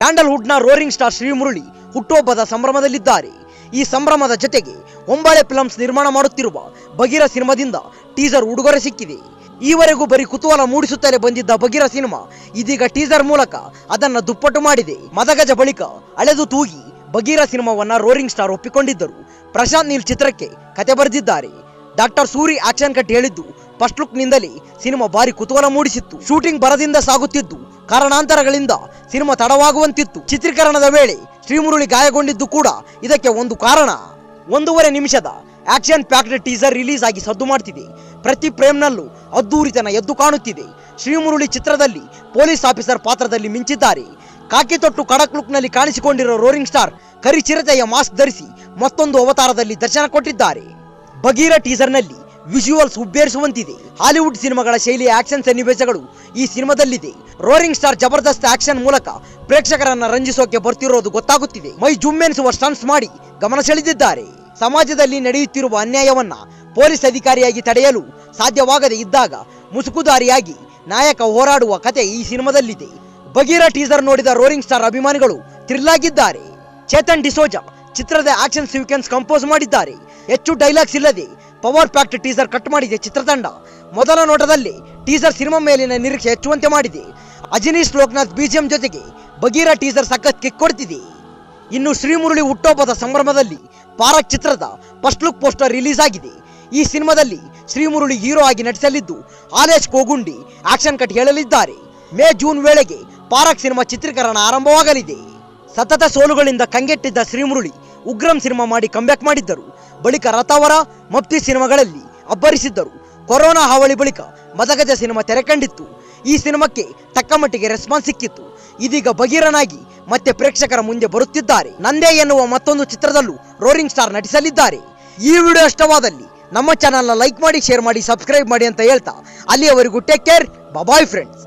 ಸ್ಯಾಂಡಲ್ವುಡ್ನ roaring star Srimurali ಹುಟ್ಟುಹಬ್ಬದ ಸಂಭ್ರಮದಲ್ಲಿದ್ದಾರೆ. ಈ ಸಂಭ್ರಮದ ಜೊತೆಗೆ ಒಂಬಾಳೆ ಫಿಲ್ಮ್ಸ್ ನಿರ್ಮಾಣ ಮಾಡುತ್ತಿರುವ ಬಗೀರ ಸಿನಿಮಾದಿಂದ ಟೀಸರ್ ಉಡುಗೊರೆ ಸಿಕ್ಕಿದೆ. ಈವರೆಗೂ ಬರೀ ಕುತೂಹಲ ಮೂಡಿಸುತ್ತಲೇ ಬಂದಿದ್ದ ಬಗೀರ ಸಿನಿಮಾ ಇದೀಗ ಟೀಸರ್ ಮೂಲಕ ಅದನ್ನ ದುಪ್ಪಟ್ಟು ಮಾಡಿದೆ. ಮದಗಜ ಬಳಿಕ ಅಳೆದು ತೂಗಿ ಬಗೀರ ಸಿನಿಮಾವನ್ನ ರೋರಿಂಗ್ ಸ್ಟಾರ್ ಒಪ್ಪಿಕೊಂಡಿದ್ದರು. ಪ್ರಶಾಂತ್ ನೀಲ್ ಚಿತ್ರಕ್ಕೆ ಕತೆ ಬರೆದಿದ್ದಾರೆ. ಡಾಕ್ಟರ್ ಸೂರಿ ಆಕ್ಷನ್ ಕಟ್ ಹೇಳಿದ್ದು ಫಸ್ಟ್ ಲುಕ್ ನಿಂದಲೇ ಸಿನಿಮಾ ಭಾರಿ ಕುತೂಹಲ ಮೂಡಿಸಿತ್ತು. ಶೂಟಿಂಗ್ ಬರದಿಂದ ಸಾಗುತ್ತಿದ್ದು ಕಾರಣಾಂತರಗಳಿಂದ ಸಿನಿಮಾ ತಡವಾಗುವಂತಿತ್ತು. ಚಿತ್ರೀಕರಣದ ವೇಳೆ ಶ್ರೀಮುರಳಿ ಗಾಯಗೊಂಡಿದ್ದು ಕೂಡ ಇದಕ್ಕೆ ಒಂದು ಕಾರಣ. 1.5 ನಿಮಿಷದ ಆಕ್ಷನ್ ಪ್ಯಾಕ್ಡ್ ಟೀಸರ್ ರಿಲೀಸ್ ಆಗಿ ಸದ್ದು ಮಾಡ್ತಿದೆ. ಪ್ರತಿ ಫ್ರೇಮ್ನಲ್ಲೂ ಅದ್ದೂರಿತನ ಎದ್ದು ಕಾಣುತ್ತಿದೆ. ಶ್ರೀಮುರಳಿ ಚಿತ್ರದಲ್ಲಿ ಪೊಲೀಸ್ ಆಫೀಸರ್ ಪಾತ್ರದಲ್ಲಿ ಮಿಂಚಿದ್ದಾರೆ. ಕಾಕಿ ತೊಟ್ಟು ಖಡಕ್ ಲುಕ್ನಲ್ಲಿ ಕಾಣಿಸಿಕೊಂಡಿರೋ ರೋರಿಂಗ್ ಸ್ಟಾರ್ ಕರಿ ಚಿರತೆಯ ಮಾಸ್ಕ್ ಧರಿಸಿ ಮತ್ತೊಂದು ಅವತಾರದಲ್ಲಿ ದರ್ಶನ ಕೊಟ್ಟಿದ್ದಾರೆ. ಬಗೀರ ಟೀಸರ್ನಲ್ಲಿ ವಿಜುವಲ್ಸ್ ಹುಬ್ಬೇರಿಸುವಂತಿದೆ. ಹಾಲಿವುಡ್ ಸಿನಿಮಾಗಳ ಶೈಲಿಯ ಆಕ್ಷನ್ ಸನ್ನಿವೇಶಗಳು ಈ ಸಿನಿಮಾದಲ್ಲಿದೆ. ರೋರಿಂಗ್ ಸ್ಟಾರ್ ಜಬರ್ದಸ್ತ್ ಆಕ್ಷನ್ ಮೂಲಕ ಪ್ರೇಕ್ಷಕರನ್ನ ರಂಜಿಸೋಕೆ ಬರ್ತಿರೋದು ಗೊತ್ತಾಗುತ್ತಿದೆ. ಮೈ ಜುಮ್ಮೆನಿಸುವ ಸ್ಟಂಟ್ಸ್ ಮಾಡಿ ಗಮನ ಸೆಳೆದಿದ್ದಾರೆ. ಸಮಾಜದಲ್ಲಿ ನಡೆಯುತ್ತಿರುವ ಅನ್ಯಾಯವನ್ನ ಪೊಲೀಸ್ ಅಧಿಕಾರಿಯಾಗಿ ತಡೆಯಲು ಸಾಧ್ಯವಾಗದೇ ಇದ್ದಾಗ ಮುಸುಕುದಾರಿಯಾಗಿ ನಾಯಕ ಹೋರಾಡುವ ಕತೆ ಈ ಸಿನಿಮಾದಲ್ಲಿದೆ. ಬಗೀರ ಟೀಸರ್ ನೋಡಿದ ರೋರಿಂಗ್ ಸ್ಟಾರ್ ಅಭಿಮಾನಿಗಳು ಥ್ರಿಲ್ ಆಗಿದ್ದಾರೆ. ಚೇತನ್ ಡಿಸೋಜಾ ಚಿತ್ರದ ಆಕ್ಷನ್ ಸೀಕ್ವೆನ್ಸ್ ಕಂಪೋಸ್ ಮಾಡಿದ್ದಾರೆ. ಹೆಚ್ಚು ಡೈಲಾಗ್ಸ್ ಇಲ್ಲದೆ ಪವರ್ ಪ್ಯಾಕ್ಡ್ ಟೀಸರ್ ಕಟ್ ಮಾಡಿದೆ ಚಿತ್ರತಂಡ. ಮೊದಲ ನೋಟದಲ್ಲಿ ಟೀಸರ್ ಸಿನಿಮಾ ಮೇಲಿನ ನಿರೀಕ್ಷೆ ಹೆಚ್ಚುವಂತೆ ಮಾಡಿದೆ. ಅಜನೀಶ್ ಲೋಕನಾಥ್ ಬಿಜಿಎಂ ಜೊತೆಗೆ ಬಗೀರ ಟೀಸರ್ ಸಖತ್ ಕಿಕ್ ಕೊಡ್ತಿದೆ. ಇನ್ನು ಶ್ರೀಮುರಳಿ ಹುಟ್ಟುಹಬ್ಬದ ಸಂಭ್ರಮದಲ್ಲಿ ಪಾರಕ್ ಚಿತ್ರದ ಫಸ್ಟ್ ಲುಕ್ ಪೋಸ್ಟರ್ ರಿಲೀಸ್ ಆಗಿದೆ. ಈ ಸಿನಿಮಾದಲ್ಲಿ ಶ್ರೀಮುರಳಿ ಹೀರೋ ಆಗಿ ನಟಿಸಲಿದ್ದು Alesh ಕೋಗುಂಡಿ action cut ಹೇಳಲಿದ್ದಾರೆ. May June ವೇಳೆಗೆ ಪಾರಕ್ ಸಿನಿಮಾ ಚಿತ್ರೀಕರಣ ಆರಂಭವಾಗಲಿದೆ. ಸತತ ಸೋಲುಗಳಿಂದ ಕಂಗೆಟ್ಟಿದ್ದ ಶ್ರೀಮುರಳಿ ಉಗ್ರಂ ಸಿನಿಮಾ ಮಾಡಿ ಕಂಬ್ಯಾಕ್ ಮಾಡಿದ್ದರು. ಬಳಿಕ ರಥವರ ಮಪ್ತಿ ಸಿನಿಮಾಗಳಲ್ಲಿ ಅಬ್ಬರಿಸಿದ್ದರು. ಕೊರೋನಾ ಹಾವಳಿ ಬಳಿಕ ಮದಗಜ ಸಿನಿಮಾ ತೆರೆ ಕಂಡಿತ್ತು. ಈ ಸಿನಿಮಾಕ್ಕೆ ತಕ್ಕ ಮಟ್ಟಿಗೆ ರೆಸ್ಪಾನ್ಸ್ ಸಿಕ್ಕಿತ್ತು. ಇದೀಗ ಬಗೀರನಾಗಿ ಮತ್ತೆ ಪ್ರೇಕ್ಷಕರ ಮುಂದೆ ಬರುತ್ತಿದ್ದಾರೆ. ನಂದೇ ಎನ್ನುವ ಮತ್ತೊಂದು ಚಿತ್ರದಲ್ಲೂ ರೋರಿಂಗ್ ಸ್ಟಾರ್ ನಟಿಸಲಿದ್ದಾರೆ. ಈ ವಿಡಿಯೋ ಇಷ್ಟವಾದಲ್ಲಿ ನಮ್ಮ ಚಾನೆಲ್ನ ಲೈಕ್ ಮಾಡಿ, ಶೇರ್ ಮಾಡಿ, ಸಬ್ಸ್ಕ್ರೈಬ್ ಮಾಡಿ ಅಂತ ಹೇಳ್ತಾ ಅಲ್ಲಿಯವರೆಗೂ ಟೇಕ್ ಕೇರ್, ಬಾಯ್ ಫ್ರೆಂಡ್ಸ್.